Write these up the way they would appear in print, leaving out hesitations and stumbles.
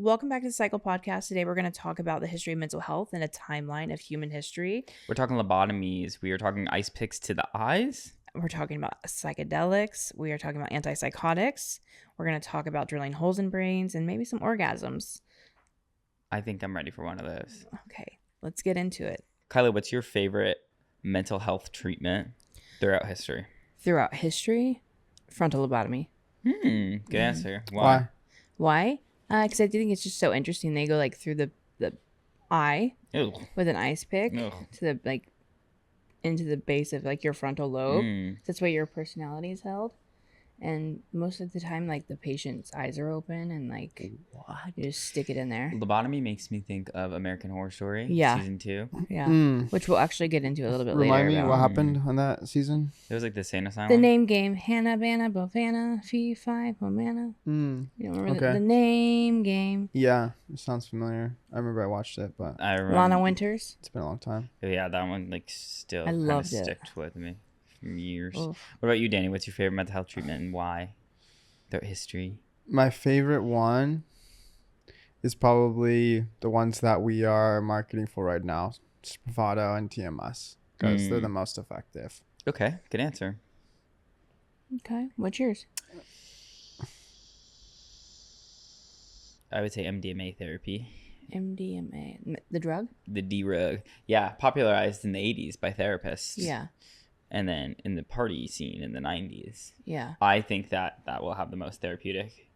Welcome back to the Cycle Podcast. Today we're going to talk about the history of mental health and a timeline of human history. We're talking lobotomies. We are talking ice picks to the eyes. We're talking about psychedelics. We are talking about antipsychotics. We're going to talk about drilling holes in brains and maybe some orgasms. I think I'm ready for one of those. Okay, let's get into it. Kyla, what's your favorite mental health treatment throughout history? Throughout history, frontal lobotomy. Good answer. Why? Because I think it's just so interesting. They go like through the eye Ew. with an ice pick Ugh. to the like into the base of like your frontal lobe. That's where your personality is held. And most of the time, like the patient's eyes are open and like What? you just stick it in there. Lobotomy makes me think of American Horror Story. Yeah. Season 2. Yeah. Which we'll actually get into a little bit later. Remind me about. what happened on that season? It was like the Santa Asylum. The name game. Hannah, Banna, Bofana, Fee, Fi, Pomana. You don't remember the name game? Yeah, it sounds familiar. I remember I watched it, but I remember. Lana Winters. it's been a long time. Yeah, that one like still I loved it. sticked with me from years. Oof. What about you, Danny? What's your favorite mental health treatment and why? Throughout history. My favorite one is probably the ones that we are marketing for right now, Spravato and TMS, because they're the most effective. Okay, good answer. Okay. What's yours? I would say MDMA therapy. MDMA. The drug? The D-rug. Yeah, popularized in the 80s by therapists. Yeah. And then in the party scene in the 90s. Yeah. I think that will have the most therapeutic,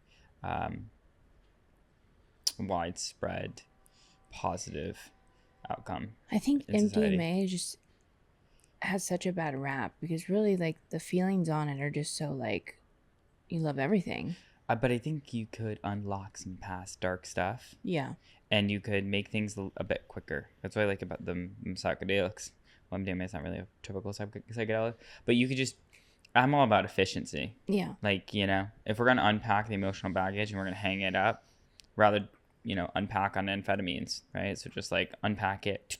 widespread, positive outcome. I think in society. MDMA just has such a bad rap because really like the feelings on it are just so like you love everything. But I think you could unlock some past dark stuff. Yeah. And you could make things a bit quicker. That's what I like about the psychedelics. Well, MDMA is not really a typical psychedelic, but you could just, I'm all about efficiency. Yeah. Like, if we're going to unpack the emotional baggage and we're going to hang it up, rather, unpack on amphetamines, right? So just like unpack it.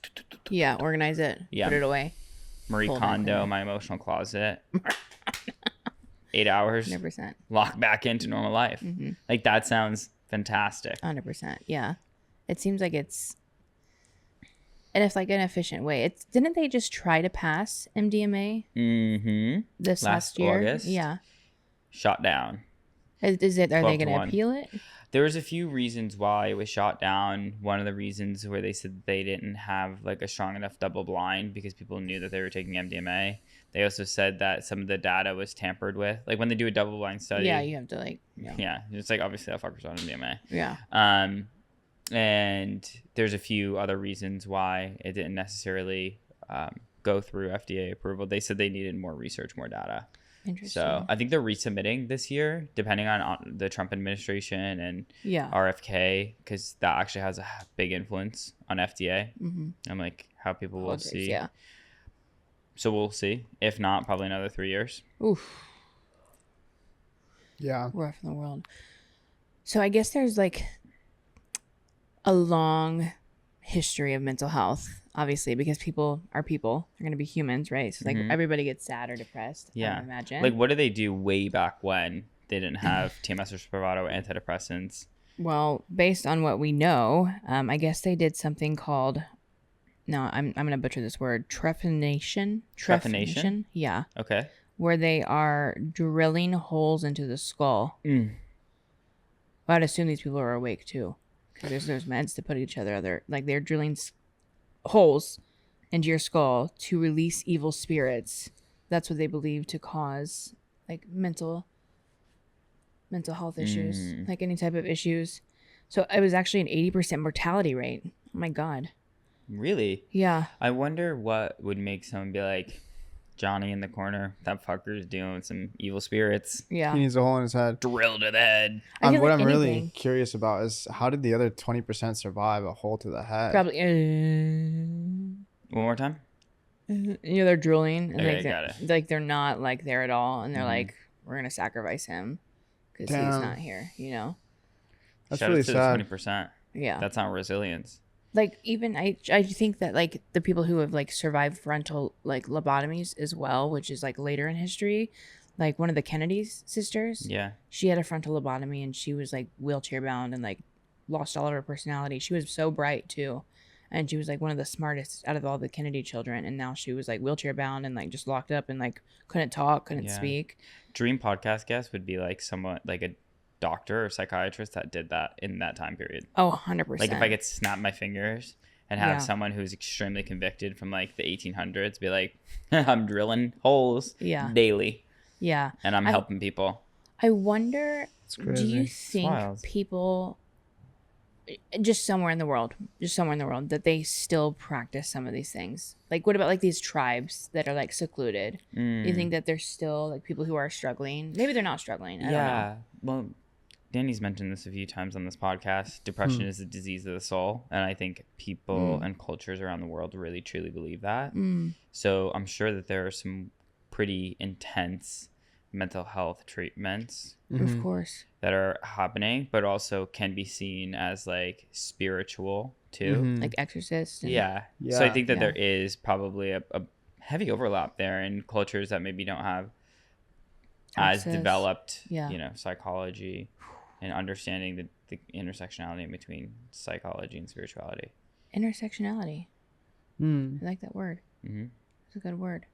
Yeah. Organize it. Yeah. Put it away. Marie Hold on, Kondo, my emotional closet. 8 hours. 100%. Lock back into normal life. Mm-hmm. Like that sounds fantastic. 100%. Yeah. It seems like it's, and it's like an efficient way. Didn't they just try to pass MDMA this last year? August. Yeah. Shot down. Are they 12 going to to 1. appeal it? There was a few reasons why it was shot down. One of the reasons where they said they didn't have like a strong enough double blind because people knew that they were taking MDMA. They also said that some of the data was tampered with. Like when they do a double blind study. Yeah, you have to like. Yeah, it's like obviously that fucker's on MDMA. Yeah. And there's a few other reasons why it didn't necessarily go through FDA approval. They said they needed more research, more data. Interesting. So I think they're resubmitting this year, depending on the Trump administration and RFK, because that actually has a big influence on FDA. And like how people will see. Yeah. So we'll see. If not, probably another 3 years. Oof. Yeah. Rough in the world. So I guess there's like a long history of mental health, obviously, because people are people. They're going to be humans, right? So like everybody gets sad or depressed. Yeah. I would imagine. Like what did they do way back when they didn't have TMS or Spravato or antidepressants? Well, based on what we know, I guess they did something called, no, I'm going to butcher this word, trephination. Trephination? Yeah. Okay. Where they are drilling holes into the skull. I'd assume these people are awake too. Because there's meds to put each other. They're drilling holes into your skull to release evil spirits. That's what they believe to cause like mental health issues, like any type of issues. So it was actually an 80% mortality rate. Oh my God. Really? Yeah. I wonder what would make someone be like, Johnny in the corner, that fucker's dealing with some evil spirits. Yeah. He needs a hole in his head. Drill to the head. What I'm really curious about is how did the other 20% survive a hole to the head? Probably. One more time? They're drilling. And Okay, got it. Like they're not like there at all. And they're like, we're going to sacrifice him because he's not here, That's Shout really out to sad. The 20%. Yeah. That's not resilience. Like even I think that like the people who have like survived frontal like lobotomies as well, which is like later in history, like one of the Kennedy's sisters, Yeah. she had a frontal lobotomy and she was like wheelchair bound and like lost all of her personality. She was so bright too. And she was like one of the smartest out of all the Kennedy children. And now she was like wheelchair bound and like just locked up and like couldn't talk, couldn't speak. Dream podcast guest would be like someone like a doctor or psychiatrist that did that in that time period. Oh, 100%. Like if I could snap my fingers and have someone who's extremely convicted from like the 1800s be like, I'm drilling holes daily. Yeah. And I'm helping people. I wonder, do you think Wild. people just somewhere in the world that they still practice some of these things? Like what about like these tribes that are like secluded? You think that there's still like people who are struggling? Maybe they're not struggling. I don't know. Well, Danny's mentioned this a few times on this podcast. Depression is a disease of the soul. And I think people and cultures around the world really, truly believe that. So I'm sure that there are some pretty intense mental health treatments Of course. that are happening, but also can be seen as like spiritual too. Like Exorcist. And, So I think that there is probably a heavy overlap there in cultures that maybe don't have Access. as developed, Yeah. psychology and understanding the intersectionality between psychology and spirituality. Intersectionality. I like that word. It's a good word.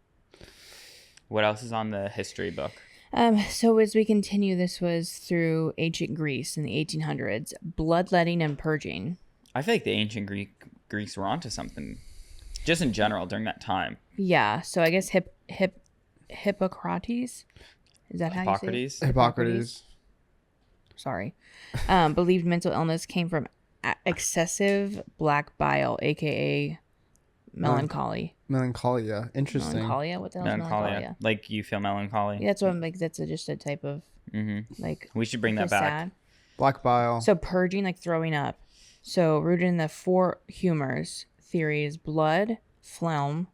What else is on the history book? So as we continue, this was through ancient Greece in the 1800s, bloodletting and purging. I feel like the ancient Greeks were onto something, just in general during that time. Yeah. So I guess Hippocrates. Is that how you say it? Hippocrates. Sorry. Believed mental illness came from excessive black bile, aka melancholy. Melancholia. Interesting. Melancholia? What the hell is melancholia? Like you feel melancholy. Yeah, that's what I'm like. That's just a type of like. We should bring that feel back. sad. Black bile. So purging, like throwing up. So rooted in the four humors theory is blood, phlegm.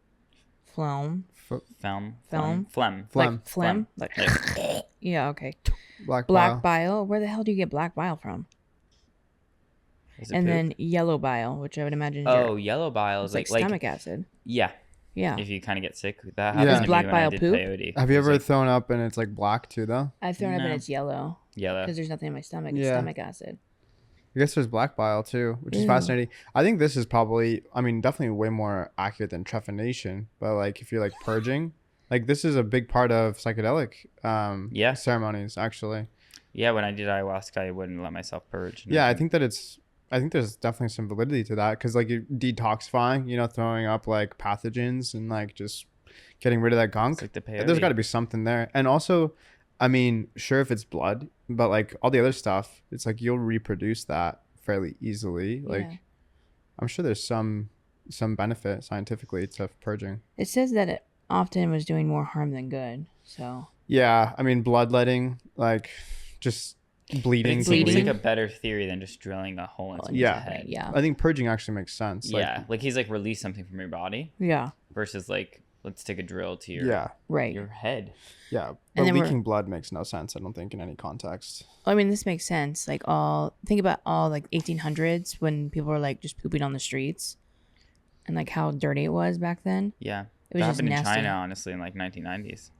Phlegm. Like phlegm. Like, yeah, okay. Black Black bile. Where the hell do you get black bile from? And then yellow bile, which I would imagine is yellow bile is like stomach acid. Yeah. Yeah. If you kind of get sick, that happens to me black when I bile did poop? peyote. Have you ever thrown up and it's like black too though? I've thrown up and it's yellow Yellow. because there's nothing in my stomach. It's stomach acid. I guess there's black bile too, which is fascinating. I think this is probably, definitely way more accurate than trephination. But like if you're like purging, like this is a big part of psychedelic ceremonies actually. Yeah, when I did ayahuasca, I wouldn't let myself purge. Yeah, I think there's definitely some validity to that because like you're detoxifying, throwing up like pathogens and like just getting rid of that gunk. It's like the peyote. There's got to be something there. And also, sure, if it's blood, but like all the other stuff, it's like you'll reproduce that fairly easily. Like I'm sure there's some benefit scientifically to purging. It says that it often was doing more harm than good. So yeah, bloodletting, like just bleeding. It seems like a better theory than just drilling a hole into his head. Yeah. I think purging actually makes sense. Like he's like release something from your body. Yeah. Versus like let's take a drill to your your head. Yeah, but leaking blood makes no sense. I don't think in any context. This makes sense. Like think about all like 1800s when people were like just pooping on the streets, and like how dirty it was back then. Yeah, it was just happened nasty. in China honestly in like 1990s.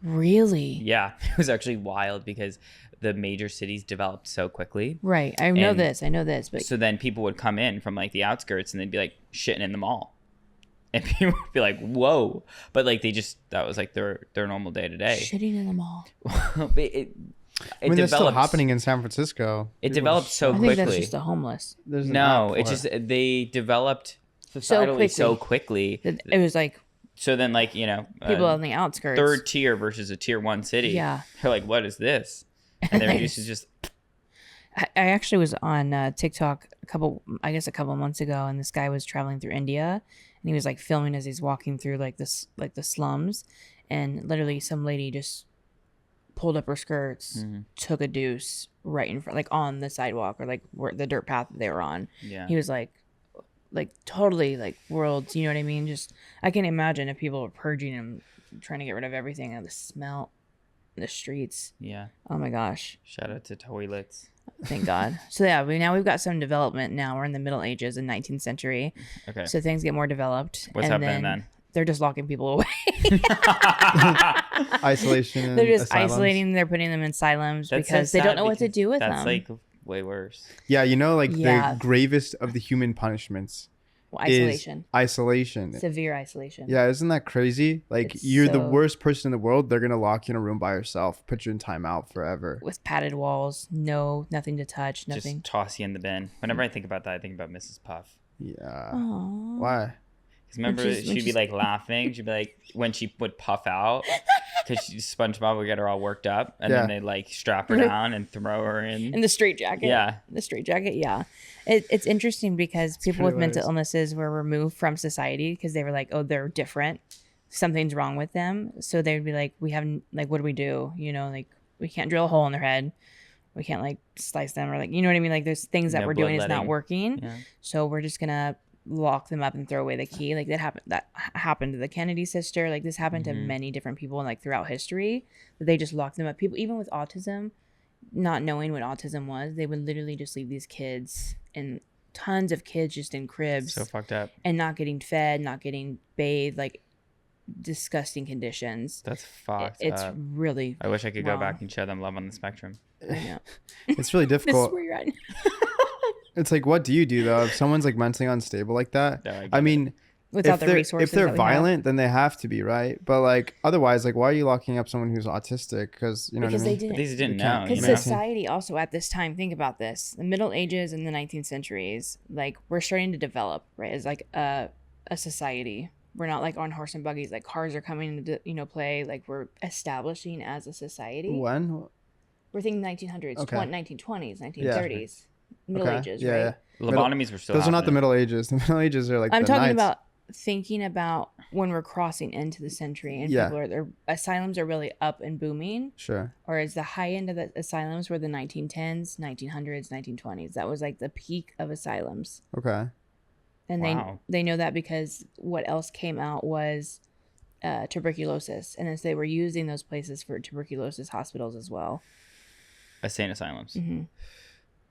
Really? Yeah, it was actually wild because the major cities developed so quickly. Right. I know this, but so then people would come in from like the outskirts and they'd be like shitting in the mall. And people would be like, whoa. But like that was like their normal day to day. Shitting in the mall. That's still happening in San Francisco. It developed so quickly. I think that's just the homeless. No, it's just they developed societally so quickly. It was like so then like, people on the outskirts. Third tier versus a tier 1 city. Yeah. They're like, what is this? And they're used to just I actually was on TikTok a couple months ago, and this guy was traveling through India, and he was like filming as he's walking through like the slums, and literally some lady just pulled up her skirts, took a deuce right in front, like on the sidewalk or like where the dirt path that they were on. Yeah. He was like totally like worlds, you know what I mean? Just I can imagine if people were purging and trying to get rid of everything and the smell in the streets. Yeah. Oh my gosh. Shout out to toilets. Thank God. So yeah, we've got some development now. We're in the Middle Ages and 19th century. Okay. So things get more developed. What's happening then? They're just locking people away. Isolation. They're just isolating. They're putting them in asylums because they don't know what to do with them. That's like way worse. Yeah, you know, like Yeah. the gravest of the human punishments Isolation. is isolation. Severe isolation. Yeah, isn't that crazy? Like, It's you're the so- worst person in the world. They're gonna lock you in a room by yourself, put you in timeout forever. With padded walls, nothing to touch, nothing. Just toss you in the bin. Whenever I think about that, I think about Mrs. Puff. Yeah. Aww. Why? Because remember, When she'd be she's- like laughing. She'd be like, when she would puff out, because SpongeBob would get her all worked up, and Yeah. then they'd like strap her down and throw her in. In the straight jacket. Yeah. The straight jacket, yeah. It's interesting because people with pretty mental hilarious. illnesses were removed from society because they were like, oh, they're different. Something's wrong with them. So they would be like, we haven't, like, what do we do? You know, like, we can't drill a hole in their head. We can't, like, slice them or, like, you know what I mean? Like, there's things that No we're doing is not bloodletting. working. Yeah. So we're just going to lock them up and throw away the key. Like, that happened to the Kennedy sister. Like, this happened to many different people, like, throughout history. That they just locked them up. People, even with autism, not knowing what autism was, they would literally just leave these kids and tons of kids just in cribs So fucked up. and not getting fed, not getting bathed, like disgusting conditions. That's fucked It's up. really, I wish I could go wow. back and show them love on the spectrum. I know. It's really This is difficult. where you're at. It's like, what do you do though if someone's like mentally unstable like that? No, I get I it. mean, Without if the they're resources if they're that we have. violent, then they have to be, right? But like otherwise, like why are you locking up someone who's autistic? Because you know Because what I they mean. But didn't. these didn't They know. can't- You Because know? society also at this time, think about this: the Middle Ages and the 19th centuries, like we're starting to develop, right? As like a society. We're not like on horse and buggies. Like cars are coming into play. Like we're establishing as a society. When? We're thinking 1900s, Okay. 1920s, 1930s, Middle Okay. Ages, Yeah, right? yeah. Lobotomies were still Those are not the happening. Middle Ages. The Middle Ages are like I'm the talking Knights. about thinking about when we're crossing into the century and Yeah. people are their asylums are really up and booming, Sure. or is the high end of the asylums were the 1910s, 1900s, 1920s. That was like the peak of asylums. Okay. And Wow. they know that because what else came out was tuberculosis, and as they were using those places for tuberculosis hospitals as well. Insane asylums. Hmm.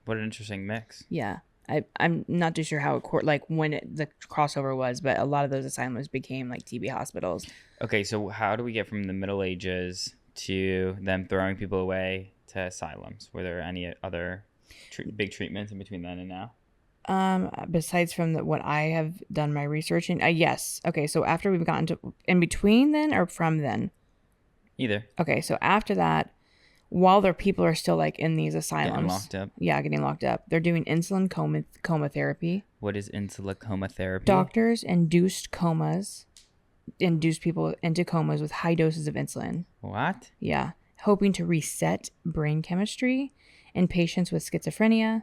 What an interesting mix. Yeah. I'm not too sure how when the crossover was, but a lot of those asylums became like TB hospitals. Okay, so how do we get from the Middle Ages to them throwing people away to asylums? Were there any other big treatments in between then and now? Besides from what I have done my research in, yes. Okay, so after we've gotten to in between then or from then? Either. Okay, so after that, while their people are still like in these asylums, Getting locked up. yeah, getting locked up, they're doing insulin coma therapy. What is insulin coma therapy? Doctors induce people into comas with high doses of insulin. What? Yeah, hoping to reset brain chemistry in patients with schizophrenia.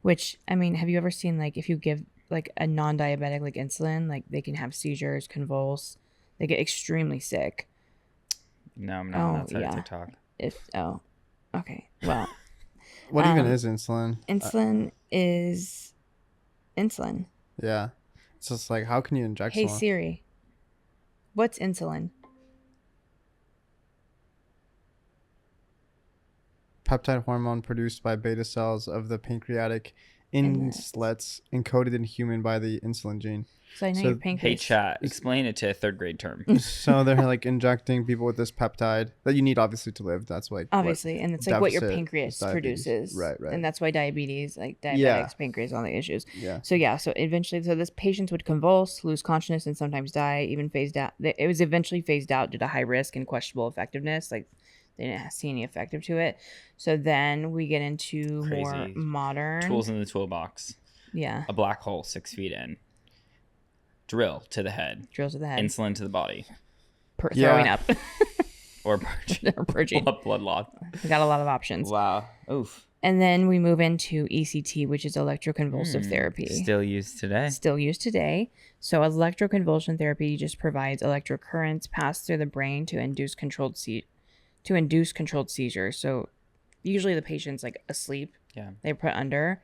Which, I mean, have you ever seen like if you give like a non-diabetic like insulin, like they can have seizures, convulse, they get extremely sick. No, I'm not on Oh, that side yeah. of TikTok. Okay, well, What even is insulin? insulin is insulin. Yeah. It's just like, how can you inject Hey someone? Siri, what's insulin? Peptide hormone produced by beta cells of the pancreatic islets encoded in human by the insulin gene. So I know So- your Hey, pancreas. chat, explain it to a third grade term. So they're like injecting people with this peptide that you need obviously to live. That's like what- Obviously, and it's like what your deficit pancreas is diabetes. produces. Right. And that's why diabetes, like diabetics, Yeah. pancreas, all the issues. Yeah. So yeah, so eventually, this patients would convulse, lose consciousness, and sometimes die. Even phased out. It was eventually phased out due to high risk and questionable effectiveness. Like they didn't see any effective to it. So then we get into more Crazy. modern Tools in the toolbox. Yeah, A black hole 6 feet in. Drill to the head. drills to the head, Insulin to the body. Yeah. throwing up Or purge. or purging. blood loss. We got a lot of options. Wow. Oof. And then we move into ECT, which is electroconvulsive therapy. Still used today. Still used today. So electroconvulsion therapy just provides electrocurrents passed through the brain to induce controlled seizures. So usually the patient's like asleep. Yeah. They're put under.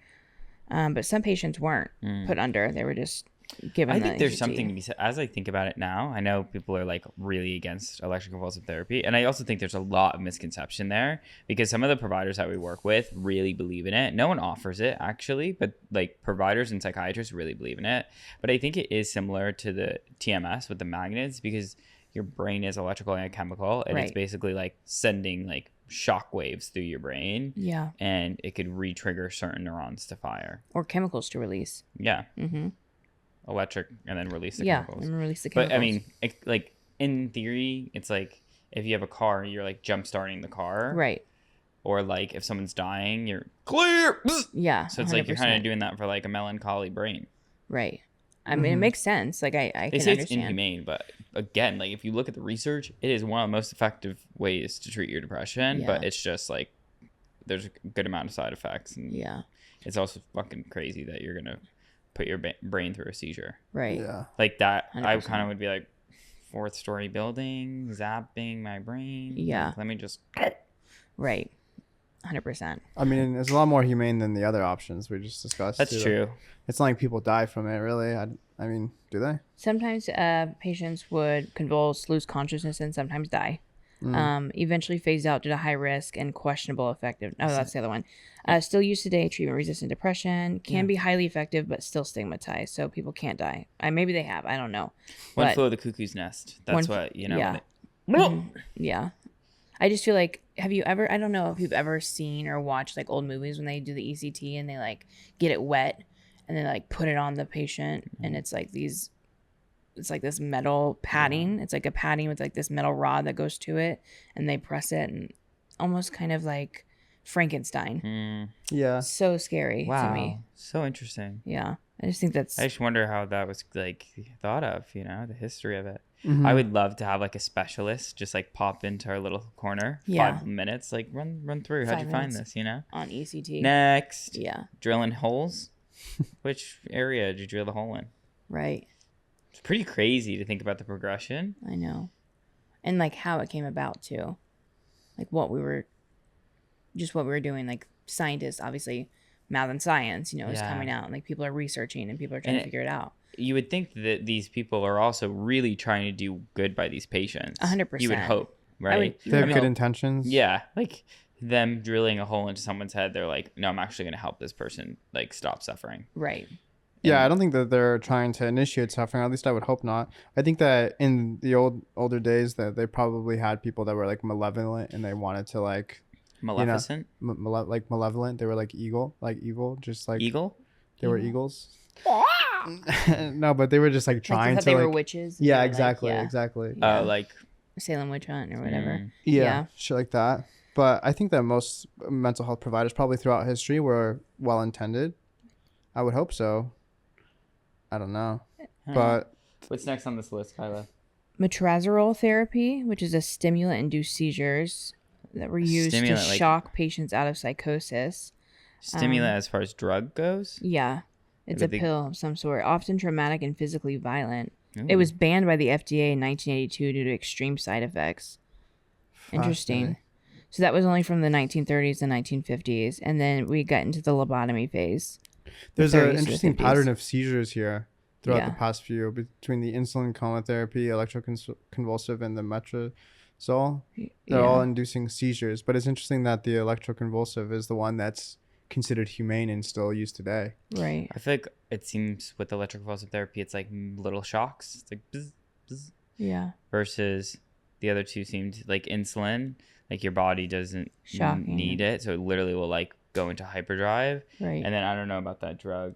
But some patients weren't put under. They were just given I the think there's ECT. something to be said. As I think about it now, I know people are like really against electroconvulsive therapy. And I also think there's a lot of misconception there because some of the providers that we work with really believe in it. No one offers it actually, but like providers and psychiatrists really believe in it. But I think it is similar to the TMS with the magnets because your brain is electrical and chemical and it's Right. basically like sending like shock waves through your brain. Yeah. And it could re-trigger certain neurons to fire. Or chemicals to release. Yeah. Mm-hmm. Electric and then release the Yeah, chemicals. and release the chemicals. But I mean, like in theory, it's like if you have a car, you're like jump starting the car. Right. Or like if someone's dying, you're clear. Yeah. So it's 100%. Like you're kind of doing that for like a melancholy brain. Right. I mean, it makes sense. Like I they can say understand. It's inhumane, but again, like if you look at the research, it is one of the most effective ways to treat your depression. Yeah. But it's just like there's a good amount of side effects, and yeah, it's also fucking crazy that you're gonna put your brain through a seizure. Right. Yeah. Like that, 100%. I kind of would be like, 4th story building, zapping my brain. Yeah. Like, let me just. Right. 100%. I mean, it's a lot more humane than the other options we just discussed. That's true. It's not like people die from it, really. I mean, do they? Sometimes patients would convulse, lose consciousness, and sometimes die. Eventually phase out due to high risk and questionable effective. Oh, that's the other one. Still used today, treatment-resistant depression. Can be highly effective, but still stigmatized. So people can't die. Maybe they have. I don't know. One But- flew of the cuckoo's nest. That's what, you know. Yeah. Yeah. I just feel like, have you ever, I don't know if you've ever seen or watched like old movies when they do the ECT and they like get it wet and they like put it on the patient and it's like these, it's like this metal padding. It's like a padding with like this metal rod that goes to it and they press it and almost kind of like Frankenstein. Yeah. So scary Wow. to me. So interesting. Yeah. I just think that's, I just wonder how that was like thought of, you know, the history of it. Mhm. I would love to have like a specialist just like pop into our little corner. Yeah. 5 minutes, like run through. How'd 5 you find minutes. this, you know? on ECT. Next. Yeah. Drilling holes. Which area did you drill the hole in? Right. It's pretty crazy to think about the progression. I know. And like how it came about too. Like what we were doing, like scientists, obviously math and science, you know, is Yeah. coming out and like people are researching and people are trying to figure it out. You would think that these people are also really trying to do good by these patients. 100%. You would hope, right? They have I mean, good intentions. Yeah, like them drilling a hole into someone's head, they're like, no, I'm actually going to help this person like stop suffering. Right. Yeah, I don't think that they're trying to initiate suffering. At least I would hope not. I think that in the older days that they probably had people that were like malevolent and they wanted to like Maleficent? like malevolent. They were like evil, just like Eagle? they were eagles. No, but they were just like Like trying they to thought they like were witches. and yeah, they were, exactly, like, exactly. Yeah. Like Salem witch hunt or whatever. Yeah, Yeah. shit like that. But I think that most mental health providers probably throughout history were well intended. I would hope so. I don't know. But what's next on this list, Kyla? Metrazorol therapy, which is a stimulant-induced seizures that were used Stimulant, to like- shock patients out of psychosis. Stimulant as far as drug goes? Yeah. It's Like a the- pill of some sort, often traumatic and physically violent. It Ooh. was banned by the FDA in 1982 due to extreme side effects. Interesting. So that was only from the 1930s and 1950s, and then we got into the lobotomy phase. there's 30s an to the interesting 50s. pattern of seizures here throughout Yeah. the past few between the insulin coma therapy, electroconvulsive, and the metrazole. They're all inducing seizures, but it's interesting that the electroconvulsive is the one that's considered humane and still used today. Right. I feel like it seems with electroconvulsive therapy, it's like little shocks. It's like bzz, bzz, Yeah. versus the other two seemed like insulin. Like your body doesn't Shocking. need it, so it literally will like go into hyperdrive. Right. And then I don't know about that drug.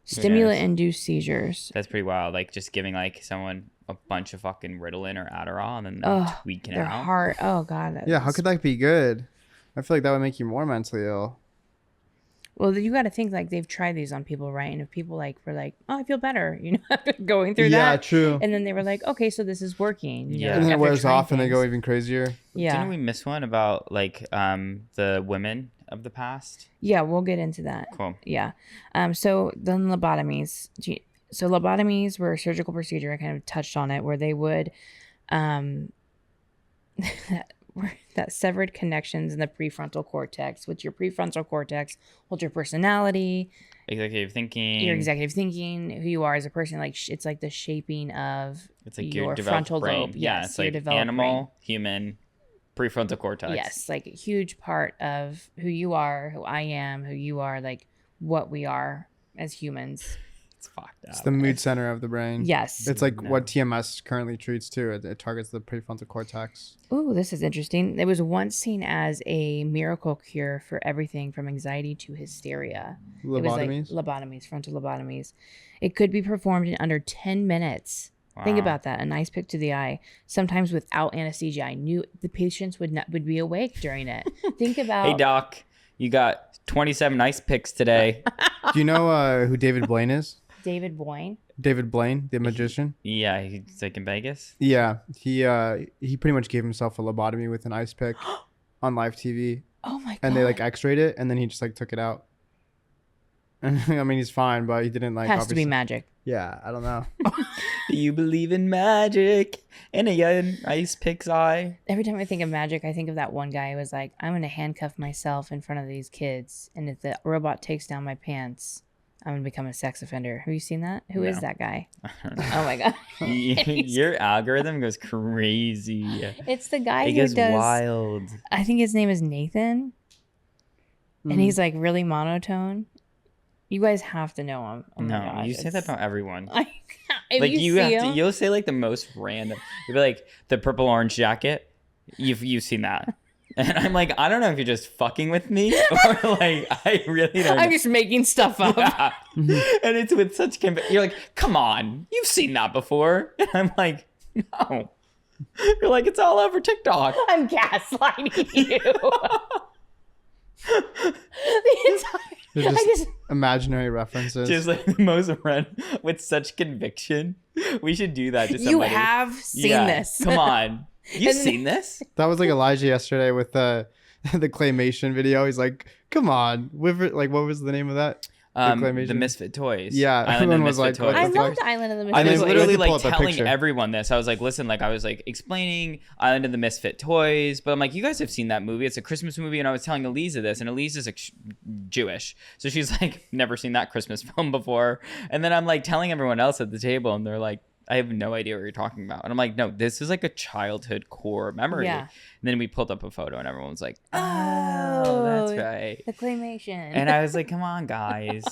Stimulant-induced seizures. That's pretty wild. Like just giving like someone a bunch of fucking Ritalin or Adderall and then Oh, tweaking their out. heart. Oh God. Yeah, how could that be good? I feel like that would make you more mentally ill. Well, you got to think like they've tried these on people, right? And if people like were like, "Oh, I feel better," you know, after going through Yeah, that, true. and then they were like, "Okay, so this is working." You know, Yeah. And then it after wears trying off and they go things. even crazier. Yeah. Didn't we miss one about like the women of the past? Yeah, we'll get into that. Cool. Yeah. So then lobotomies. So lobotomies were a surgical procedure. I kind of touched on it, where they would, that severed connections in the prefrontal cortex, which your prefrontal cortex holds your personality, Executive thinking. your executive thinking, who you are as a person. Like it's like the shaping of It's like your your developed frontal brain. lobe. Yeah, Yes, it's your like developed animal, brain. human, prefrontal cortex. Yes, like a huge part of who you are, who I am, who you are, like what we are as humans. It's fucked up. It's the mood center of the brain. Yes. It's like what TMS currently treats too. It targets the prefrontal cortex. Ooh, this is interesting. It was once seen as a miracle cure for everything from anxiety to hysteria. Lobotomies? It was like lobotomies, frontal lobotomies. It could be performed in under 10 minutes. Wow. Think about that. A nice pick to the eye, sometimes without anesthesia. I knew the patients would be awake during it. Think about. Hey, doc, you got 27 ice picks today. Do you know who David Blaine is? David Boyne. David Blaine, the magician. Yeah, he's like in Vegas. Yeah, he pretty much gave himself a lobotomy with an ice pick on live TV. Oh my god! And they like X-rayed it, and then he just like took it out. And I mean, he's fine, but he didn't like. Has to be magic. Yeah, I don't know. Do you believe in magic? In a ice pick's eye. Every time I think of magic, I think of that one guy who was like, "I'm gonna handcuff myself in front of these kids, and if the robot takes down my pants, I'm gonna become a sex offender." Have you seen that? Who is that guy? I don't know. Oh my god! Your algorithm goes crazy. It's the guy It who goes does. wild. I think his name is Nathan, and he's like really monotone. You guys have to know him. Oh my No, gosh, you say that about everyone. If Like you have see to, him- you'll say like the most random. You'll be like the purple orange jacket. You've seen that, and I'm like, I don't know if you're just fucking with me or like I really don't. I'm just making stuff up. Yeah. And it's with such you're like, come on, you've seen that before, and I'm like, no. You're like, it's all over TikTok. I'm gaslighting you. The entire. They're I just imaginary references. Just like the most run with such conviction. We should do that to somebody. you have seen Yeah, this. Come on. You've And- seen this? That was like Elijah yesterday with the claymation video. He's like, "Come on, like what was the name of that?" claymation? The Misfit Toys. Yeah, Island of everyone was Misfit like, what I the Toys. love the Island of the I And was then Misfit we literally had to pull like up a telling picture. everyone this. I was like, listen, like I was like explaining Island of the Misfit Toys, but I'm like, you guys have seen that movie. It's a Christmas movie, and I was telling Eliza this, and Eliza's like Jewish, so she's like never seen that Christmas film before. And then I'm like telling everyone else at the table, and they're like, I have no idea what you're talking about. And I'm like, no, this is like a childhood core memory. Yeah. And then we pulled up a photo, and everyone was like, Oh, that's right. The claymation. And I was like, come on, guys.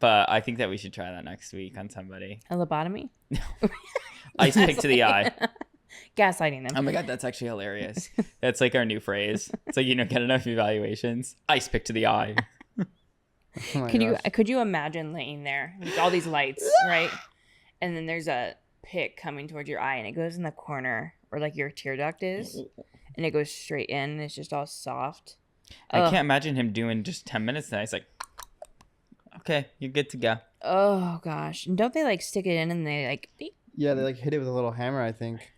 But I think that we should try that next week on somebody. A lobotomy? Ice pick to the eye. Gaslighting them. Oh my god, that's actually hilarious. That's like our new phrase. It's like, get enough evaluations. Ice pick to the eye. Oh my gosh. Could you imagine laying there with all these lights, right? And then there's a pick coming towards your eye, and it goes in the corner where like your tear duct is, and it goes straight in, and it's just all soft. I Ugh. can't imagine him doing just 10 minutes and it's like, okay, you're good to go. Oh gosh! And don't they like stick it in and they like? beep? Yeah, they like hit it with a little hammer. I think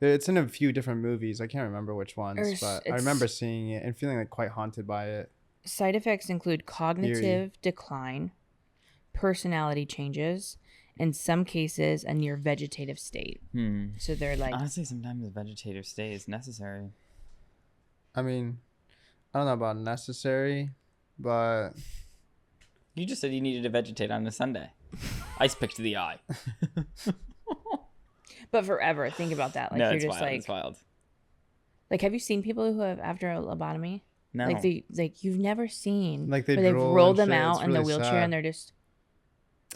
it's in a few different movies. I can't remember which ones, but I remember seeing it and feeling like quite haunted by it. Side effects include cognitive decline, personality changes, in some cases a near vegetative state. So they're like, Honestly, sometimes the vegetative state is necessary. I mean, I don't know about necessary, but You just said you needed to vegetate on a Sunday. Ice pick to the eye. but forever. Think about that. Like No, you're it's just wild. It's wild. like, have you seen people who have after a lobotomy? No. Like you've never seen Like they where they've drool rolled and them shit. out It's in the really wheelchair sad. and they're just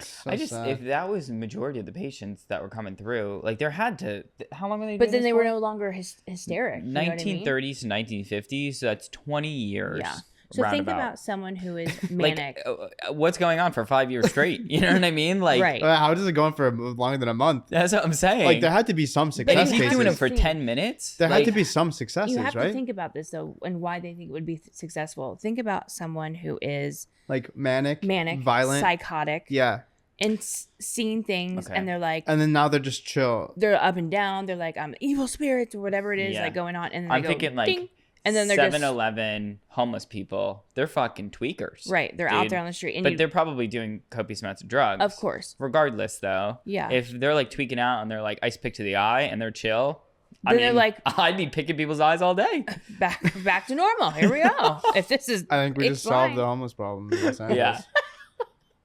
so I just, sad. if that was the majority of the patients that were coming through, like there had to, how long were they but doing then this they were for? no longer hysteric. You know what I mean? 1930s to 1950s, so that's 20 years. Yeah. So think roundabout. about someone who is Like, manic. what's going on for 5 years straight? You know what I mean? Like, Right. How does it go on for longer than a month? that's what I'm saying. Like there had to be some and success if he's cases. doing it for Cases. 10 minutes, There like, had to be some successes, You have right? to think about this though, and why they think it would be successful. Think about someone who is Like manic, violent, violent, psychotic, yeah. and seeing things, Okay. and they're like, And then now they're just chill. they're up and down. They're like, I'm evil spirits or whatever it is Yeah. like going on, and then I'm they go, thinking like ding, and then they're just 7-Eleven homeless people. They're fucking tweakers. right. They're out dude. there on the street, and But they're probably doing copious amounts of drugs. of course, Regardless, though. yeah. If they're like tweaking out and they're like ice pick to the eye and they're chill, Then they're like- I'd be picking people's eyes all day. back to normal. Here we go. If this is, I think we it's just solved fine. the homeless problem in Los Angeles. Yeah.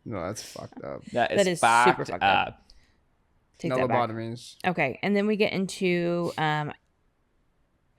No, that's fucked up. That That is is fucked super fucked up. Take No that back. lobotomies. Okay, and then we get into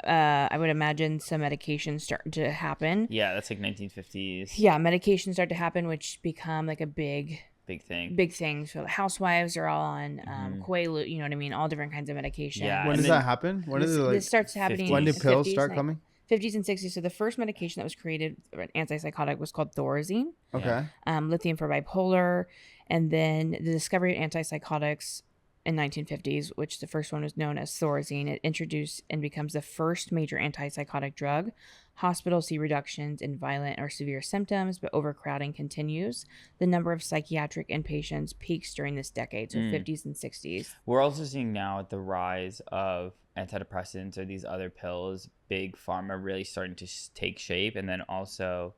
I would imagine some medications start to happen. Yeah, that's like 1950s. Yeah, medications start to happen, which become like a big thing. So housewives are all on Quaalude, you know what I mean? All different kinds of medication. Yeah. When does that happen? When is it like? This starts happening. 50s. When do in pills 50s, start coming? 50s and 60s. So the first medication that was created, an antipsychotic, was called Thorazine. Okay. Lithium for bipolar, and then the discovery of antipsychotics in 1950s, which the first one was known as Thorazine. It introduced and becomes the first major antipsychotic drug. Hospitals see reductions in violent or severe symptoms, but overcrowding continues. The number of psychiatric inpatients peaks during this decade, so 50s and 60s. We're also seeing now the rise of antidepressants or these other pills, big pharma really starting to take shape. And then also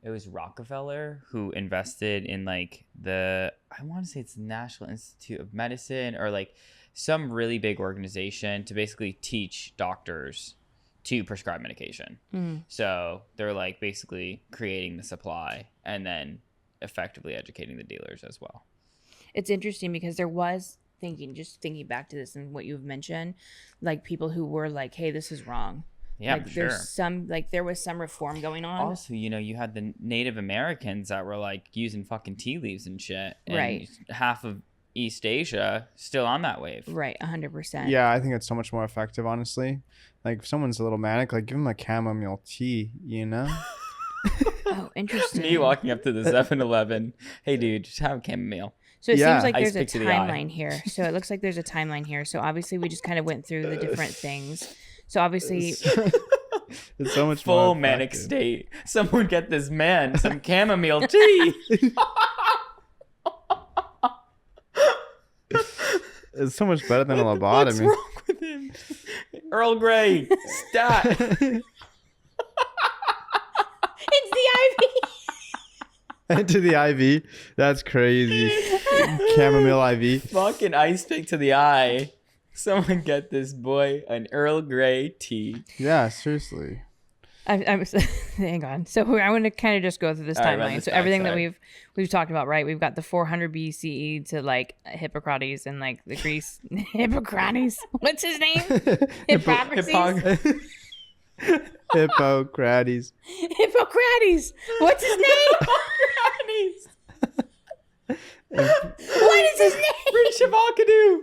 it was Rockefeller who invested in like I want to say it's the National Institute of Medicine or like some really big organization to basically teach doctors to prescribe medication. So they're like basically creating the supply and then effectively educating the dealers as well. It's interesting because there was thinking back to this and what you've mentioned, like people who were like, hey, this is wrong. Yeah, like for sure. There was some reform going on. Also, you had the Native Americans that were like using fucking tea leaves and shit. And right. Half of East Asia still on that wave. Right, 100%. Yeah, I think it's so much more effective, honestly. Like if someone's a little manic, like give them a chamomile tea, you know? Oh, interesting. Me walking up to the 7-Eleven. Hey, dude, just have a chamomile. So it seems like Ice there's a pick to the eye. timeline here. So it looks like there's a timeline here. So obviously we just kind of went through the different things. So obviously it's so much full more manic effective. state. Someone get this man some chamomile tea. It's so much better than a What the fuck's lobotomy. wrong with him? Earl Grey, stat. it's the IV. Into the IV. That's crazy. Chamomile IV. Fucking ice pick to the eye. Someone get this boy an Earl Grey tea. Yeah, seriously. I'm hang on. So I want to kind of just go through this All right, run timeline. this So back, everything that sorry. we've talked about, right? We've got the 400 BCE to like Hippocrates and like the Greece Hippocrates. What's his name? Hippocrates. Hippocrates. Hippocrates. What's his name? What is his name? British Avocado.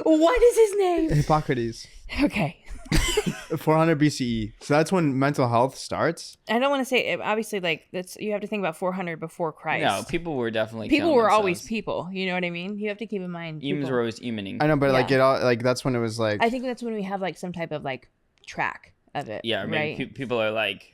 What is his name? Hippocrates. Okay. 400 BCE. So that's when mental health starts. I don't want to say obviously like that's you have to think about 400 before Christ. No, people were definitely people killing were always themselves. people. You know what I mean? You have to keep in mind. Humans people. were always humaning. I know, but like Yeah. it all like that's when it was like I think that's when we have like some type of like track of it. Yeah, maybe right. people are like,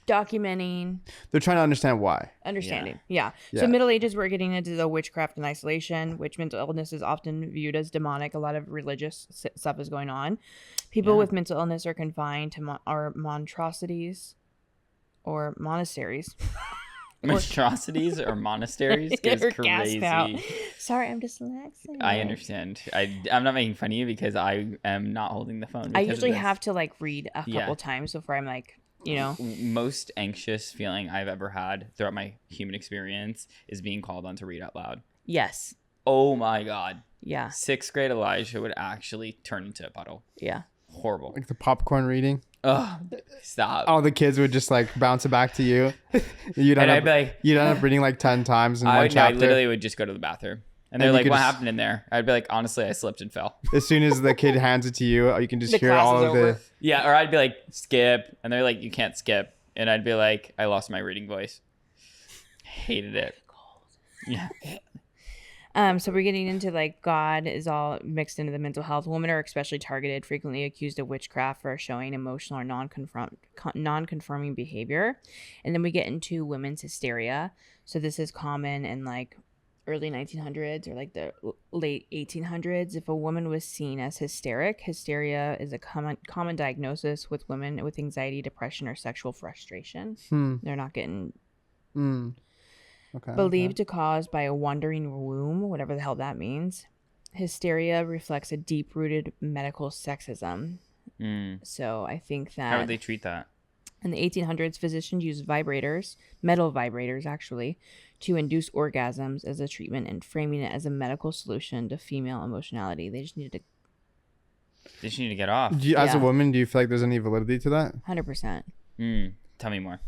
Documenting, they're trying to understand why. understanding. Yeah. Yeah. So Middle Ages, we're getting into the witchcraft and isolation, which mental illness is often viewed as demonic. A lot of religious stuff is going on. People Yeah. with mental illness are confined to our monstrosities or monasteries. monstrosities or monasteries is Or cast out. crazy. Sorry, I'm dyslexic. I understand. I'm not making fun of you because I am not holding the phone. I because of usually this. have to like read a Yeah. couple times before I'm like, you know. Most anxious feeling I've ever had throughout my human experience is being called on to read out loud. Yes. Oh my God. Yeah. 6th grade Elijah would actually turn into a puddle. Yeah. Horrible. Like the popcorn reading. Ugh. Stop. All the kids would just like bounce it back to you. You'd And end I'd up, be like, you'd end up reading like 10 times in one I chapter. literally would just go to the bathroom. And they're And you like, could what just- happened in there? I'd be like, honestly, I slipped and fell. As soon as the kid hands it to you, you can just The hear class all is of over. the Yeah, or I'd be like, skip. And they're like, you can't skip. And I'd be like, I lost my reading voice. Hated it. Yeah. So we're getting into like God is all mixed into the mental health. Women are especially targeted, frequently accused of witchcraft for showing emotional or non-conforming behavior. And then we get into women's hysteria. So this is common in like early 1900s or like the late 1800s. If a woman was seen as hysteric, hysteria is a common diagnosis with women with anxiety, depression, or sexual frustration. They're not getting Okay. believed to cause by a wandering womb, whatever the hell that means. Hysteria reflects a deep-rooted medical sexism. So I think that How would they treat that? In the 1800s, physicians used vibrators, metal vibrators actually, to induce orgasms as a treatment and framing it as a medical solution to female emotionality. They just needed to get off. As a woman, do you feel like there's any validity to that? 100%. Tell me more.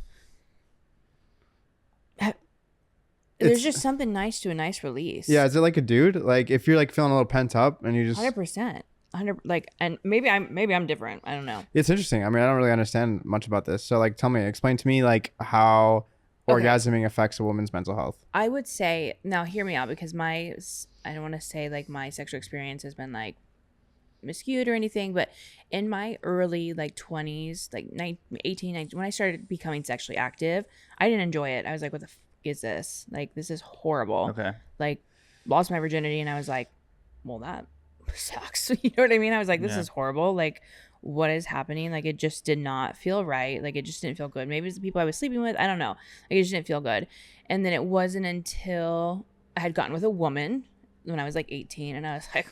There's just something nice to a nice release. Yeah, is it like a dude? Like if you're like feeling a little pent up and you just 100%. 100 like, and maybe I'm different. I don't know. It's interesting. I mean, I don't really understand much about this. So like explain to me like how orgasming affects a woman's mental health. I would say, now hear me out, because I don't want to say like my sexual experience has been like miscued or anything, but in my early like 20s, like 18, 19, when I started becoming sexually active, I didn't enjoy it. I was like, what the is this? Like, this is horrible. Okay. Like, lost my virginity, and I was like, well, that sucks. You know what I mean? I was like, this is horrible. Like, what is happening? Like, it just did not feel right. Like, it just didn't feel good. Maybe it's the people I was sleeping with. I don't know. Like, it just didn't feel good. And then it wasn't until I had gotten with a woman when I was like 18, and I was like,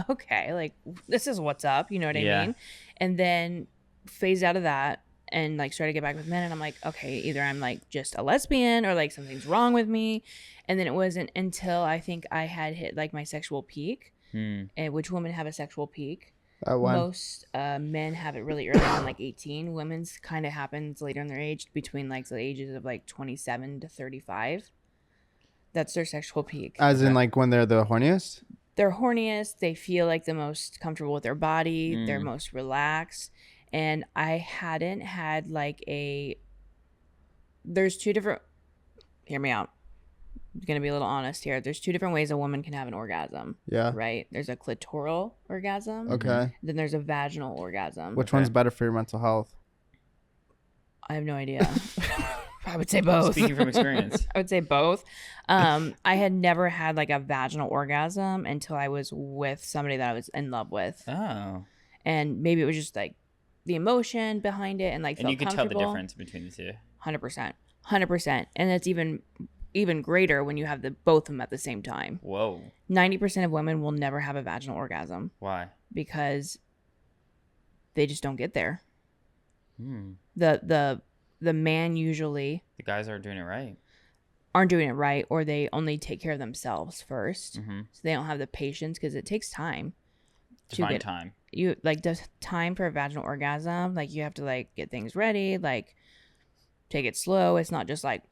okay, like, this is what's up. You know what I mean? And then phased out of that and like started to get back with men, and I'm like, okay, either I'm like just a lesbian or like something's wrong with me. And then it wasn't until I think I had hit like my sexual peak, and which women have a sexual peak. Most men have it really early on, like 18. Women's kind of happens later in their age, between like the ages of like 27 to 35. That's their sexual peak. As in like when they're the horniest? They're horniest. They feel like the most comfortable with their body. They're most relaxed. And I hadn't had like there's two different, hear me out. I'm going to be a little honest here. There's two different ways a woman can have an orgasm. Yeah. Right? There's a clitoral orgasm. Okay. Then there's a vaginal orgasm. Which one's better for your mental health? I have no idea. I would say both. Speaking from experience. I would say both. I had never had like a vaginal orgasm until I was with somebody that I was in love with. Oh. And maybe it was just like the emotion behind it, and like, and you could tell the difference between the two. 100%. And it's even greater when you have both of them at the same time. Whoa. 90% of women will never have a vaginal orgasm. Why? Because they just don't get there. The man usually, the guys aren't doing it right, or they only take care of themselves first. So they don't have the patience, because it takes time to find time. You like the time for a vaginal orgasm, like you have to like get things ready, like take it slow. It's not just like,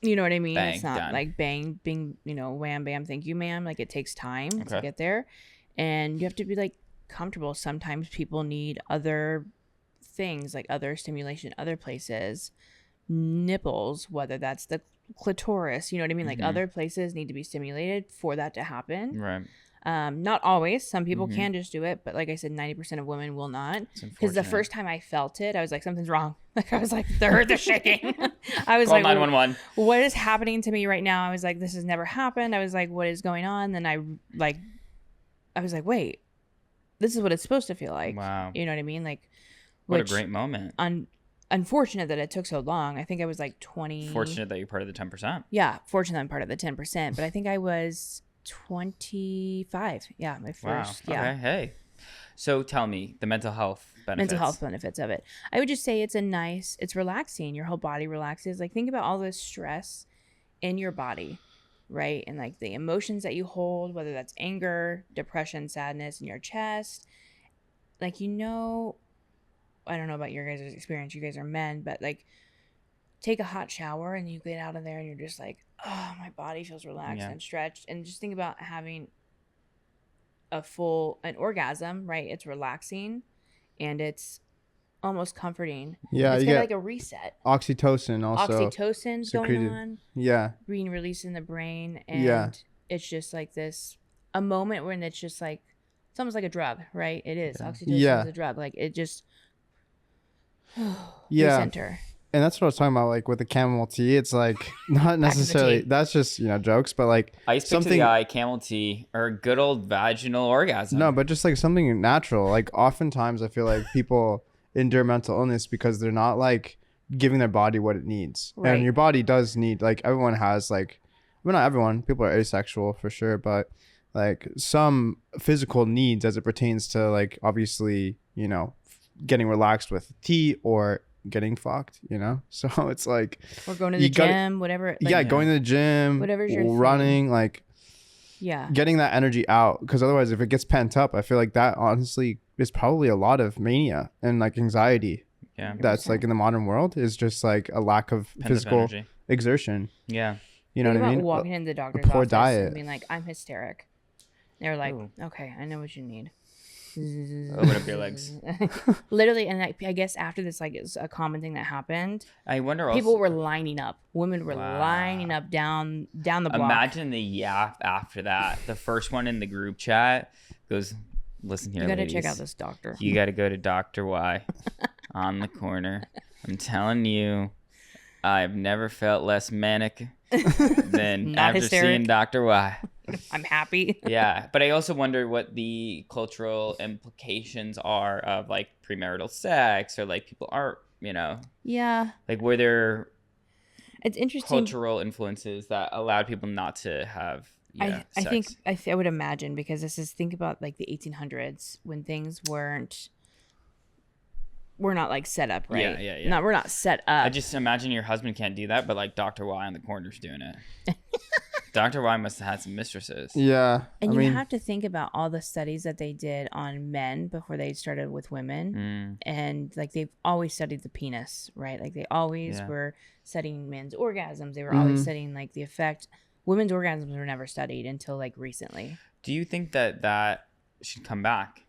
you know what I mean? Bang, it's not done. Like bang, bing, wham, bam, thank you, ma'am. Like, it takes time to get there, and you have to be like comfortable. Sometimes people need other things, like other stimulation, other places, nipples, whether that's the clitoris, you know what I mean? Like, other places need to be stimulated for that to happen. Right. Not always. Some people can just do it, but like I said, 90% of women will not. Because the first time I felt it, I was like, something's wrong. Like, I was like, the shaking. I was like, 911. What is happening to me right now? I was like, this has never happened. I was like, what is going on? Then I was like, wait, this is what it's supposed to feel like. Wow. You know what I mean? Like, what a great moment. Unfortunate that it took so long. I think I was like 20. Fortunate that you're part of the 10%. Yeah, fortunate I'm part of the 10%. But I think I was 25. Yeah, my first. Wow. Yeah. Okay. Hey. So tell me the mental health benefits. Mental health benefits of it. I would just say it's relaxing. Your whole body relaxes. Like, think about all the stress in your body, right? And like the emotions that you hold, whether that's anger, depression, sadness in your chest. Like, I don't know about your guys' experience. You guys are men, but like, take a hot shower and you get out of there and you're just like, oh, my body feels relaxed and stretched. And just think about having an orgasm, right? It's relaxing and it's almost comforting. Yeah, it's kind of like a reset. Oxytocin's going on. Yeah, being released in the brain, and it's just like a moment when it's just like, it's almost like a drug, right? It is. Oxytocin is a drug. Like, it just recenter. And that's what I was talking about, like with the chamomile tea. It's like not necessarily, that's just, jokes, but like ice pick to the eye, camel tea, or a good old vaginal orgasm. No, but just like something natural. Like, oftentimes I feel like people endure mental illness because they're not like giving their body what it needs. Right. And your body does need, like, everyone has like, well, not everyone, people are asexual for sure, but like some physical needs as it pertains to like, obviously, getting relaxed with tea or getting fucked, you know? So it's like, or going to the gym, whatever. Like, going to the gym, whatever's your running, thing. like, yeah, getting that energy out. Because otherwise, if it gets pent up, I feel like that honestly is probably a lot of mania and like anxiety. Yeah. 100%. That's like in the modern world is just like a lack of physical energy. exertion. Yeah. You know Think what I about mean? walking into the doctor's poor office diet. and being like, I'm hysteric. They're like, Ooh. okay, I know what you need. Open up your legs. Literally, and I guess after this, like, it's a common thing that happened. I wonder. People also, were lining up. Women were lining up down the block. Imagine the yap after that. The first one in the group chat goes, "Listen here, you gotta ladies. check out this doctor. You got to go to Dr. Y on the corner. I'm telling you, I've never felt less manic than Not after hysteric. seeing Dr. Y." I'm happy. Yeah, but I also wonder what the cultural implications are of like premarital sex, or like people aren't, you know, Yeah, like were there it's interesting. cultural influences that allowed people not to have I sex? think I would imagine, because this is, think about like the 1800s when things were not like set up right. Yeah. No, we're not set up. I just imagine your husband can't do that, but like Dr. Y on the corner's doing it. Dr. Y must have had some mistresses. Yeah. And I you mean, have to think about all the studies that they did on men before they started with women. And like they've always studied the penis, right? Like they always were studying men's orgasms. They were always studying like the effect. Women's orgasms were never studied until like recently. Do you think that should come back?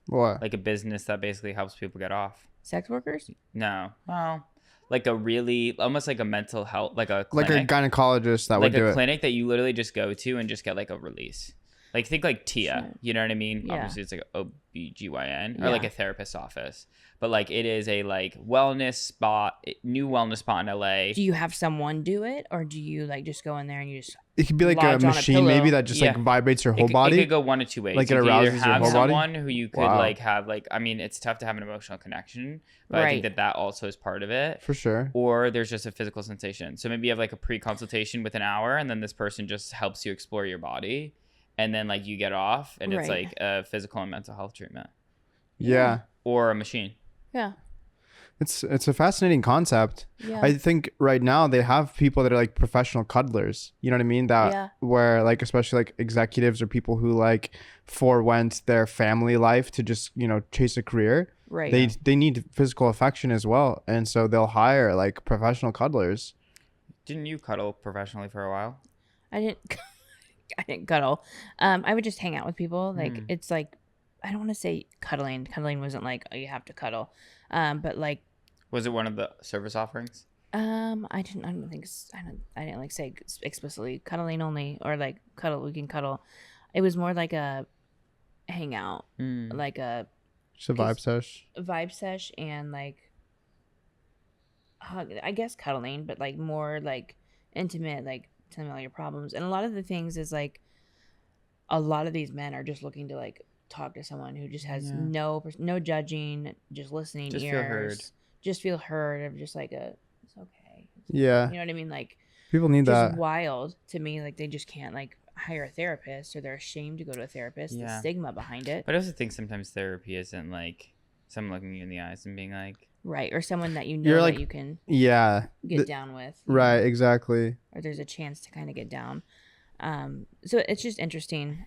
what? Like a business that basically helps people get off? Sex workers? No. Well, like a really, almost like a mental health, like a clinic. Like a gynecologist that would like do a it. clinic that you literally just go to and just get like a release. Like think like Tia, Sure. you know what I mean? Yeah. Obviously it's like OBGYN or Yeah. like a therapist's office. But like it is a like wellness spot, new wellness spot in LA. Do you have someone do it, or do you like just go in there and you just It could be like lodge a on a machine maybe pillow? that just like vibrates your whole It body. could go one of two ways. Like, it you could either arouses your have whole body? someone who you could Wow. like have like, I mean, it's tough to have an emotional connection, but I think Right. that also is part of it. For sure. Or there's just a physical sensation. So maybe you have like a pre-consultation with an hour, and then this person just helps you explore your body, and then like you get off, and it's Right. like a physical and mental health treatment, Yeah. or a machine. Yeah. It's a fascinating concept. Yeah. I think right now they have people that are like professional cuddlers. You know what I mean? That Yeah. where like especially like executives or people who like forewent their family life to just, you know, chase a career. Right. They need physical affection as well. And so they'll hire like professional cuddlers. Didn't you cuddle professionally for a while? I didn't I didn't cuddle. I would just hang out with people. Like it's like, I don't want to say cuddling. Cuddling wasn't like, oh, you have to cuddle. But like, Was it one of the service offerings? I didn't like say explicitly cuddling only, or like cuddle, we can cuddle. It was more like a hangout, like a Just a vibe sesh. vibe sesh, and like hug, I guess cuddling, but like more like intimate, like tell me all your problems. And a lot of the things is like, a lot of these men are just looking to like talk to someone who just has no judging, just listening Just ears, feel heard. just feel heard, of just like it's okay. Yeah. You know what I mean? Like, People need just that. wild to me. Like they just can't like hire a therapist, or they're ashamed to go to a therapist. The Yeah. stigma behind it. But I also think sometimes therapy isn't like someone looking you in the eyes and being like, Right. Or someone that you know You're that like- you can Yeah. get down with. Right. Exactly. Or there's a chance to kind of get down. So it's just interesting.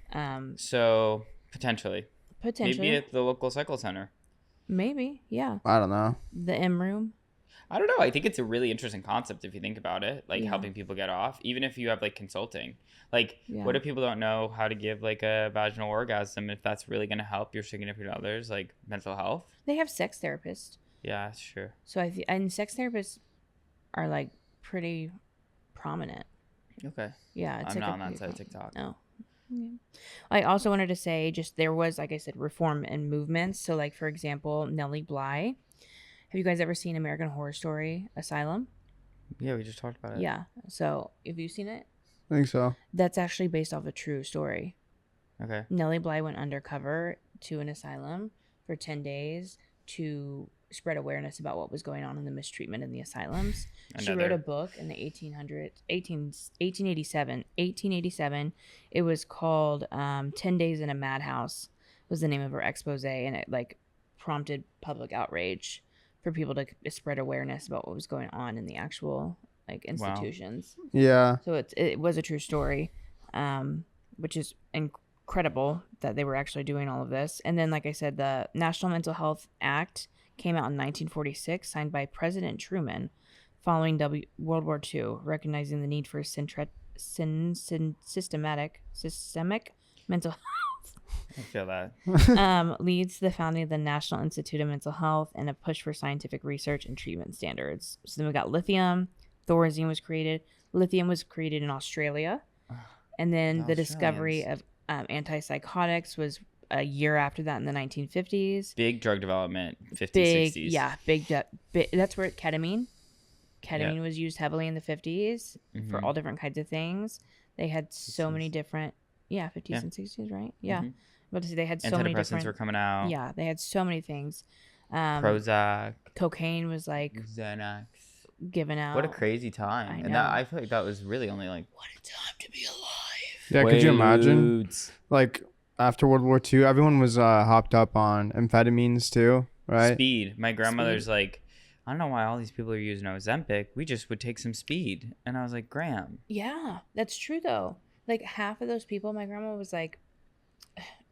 so potentially. Potentially. Maybe at the local cycle center. Maybe. Yeah. I don't know. The M room. I don't know. I think it's a really interesting concept if you think about it, like Yeah. helping people get off, even if you have like consulting. Like, Yeah. what if people don't know how to give like a vaginal orgasm? If that's really going to help your significant others, like mental health. They have sex therapists. Yeah, sure. So and sex therapists are like pretty prominent. Okay. Yeah. It's I'm like not on that pretty side of prominent- TikTok. No. Yeah. I also wanted to say, just there was, like I said, reform and movements. So, like, for example, Nellie Bly. Have you guys ever seen American Horror Story Asylum? Yeah, we just talked about it. Yeah. So, have you seen it? I think so. That's actually based off a true story. Okay. Nellie Bly went undercover to an asylum for 10 days to spread awareness about what was going on in the mistreatment in the asylums. She wrote a book in the 1887. It was called 10 Days in a Madhouse was the name of her expose, and it like prompted public outrage for people to spread awareness about what was going on in the actual like institutions. Wow. Yeah. So it was a true story, which is incredible that they were actually doing all of this. And then, like I said, the National Mental Health Act came out in 1946, signed by President Truman following World War II, recognizing the need for systemic mental health. I feel that. Leads the founding of the National Institute of Mental Health and a push for scientific research and treatment standards. So then we got lithium. Thorazine was created. Lithium was created in Australia. And then the discovery of antipsychotics was a year after that in the 1950s. Big drug development, 50s, Big, 60s. yeah, big. That's where ketamine was used heavily in the 50s for all different kinds of things. They had so many different, 50s and 60s, right? Yeah. But they had so many different. Antidepressants were coming out. Yeah, they had so many things. Prozac. Cocaine was like Xanax. given out. What a crazy time. I And know. I feel like that was really only like... What a time to be alive. Yeah, could you imagine? Like, after World War II, everyone was hopped up on amphetamines too, right? Speed. My grandmother's like, I don't know why all these people are using Ozempic. We just would take some speed. And I was like, Graham. Yeah, that's true though. Like half of those people, my grandma was like,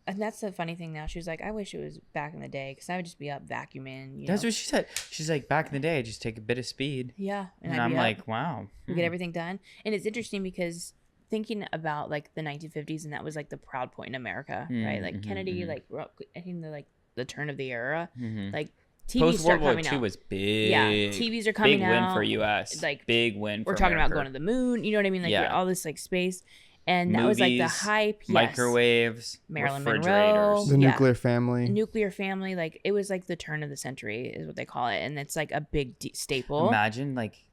and that's the funny thing now. She was like, I wish it was back in the day because I would just be up vacuuming. That's what she said. She's like, back in the day, I just take a bit of speed. Yeah. And I'm like, wow. We get everything done. And it's interesting because thinking about like the 1950s, and that was like the proud point in America, right? Like Kennedy, like I think the turn of the era, like TVs Post World War coming II out. was big. Yeah, TVs are coming big out. Big win for US. Like big win. We're for talking America. about going to the moon. You know what I mean? Like all this like space. And that Movies, was like the hype. Yes. Microwaves, Marilyn refrigerators. Monroe. The nuclear family. Nuclear family. Like it was like the turn of the century is what they call it. And it's like a big staple. Imagine like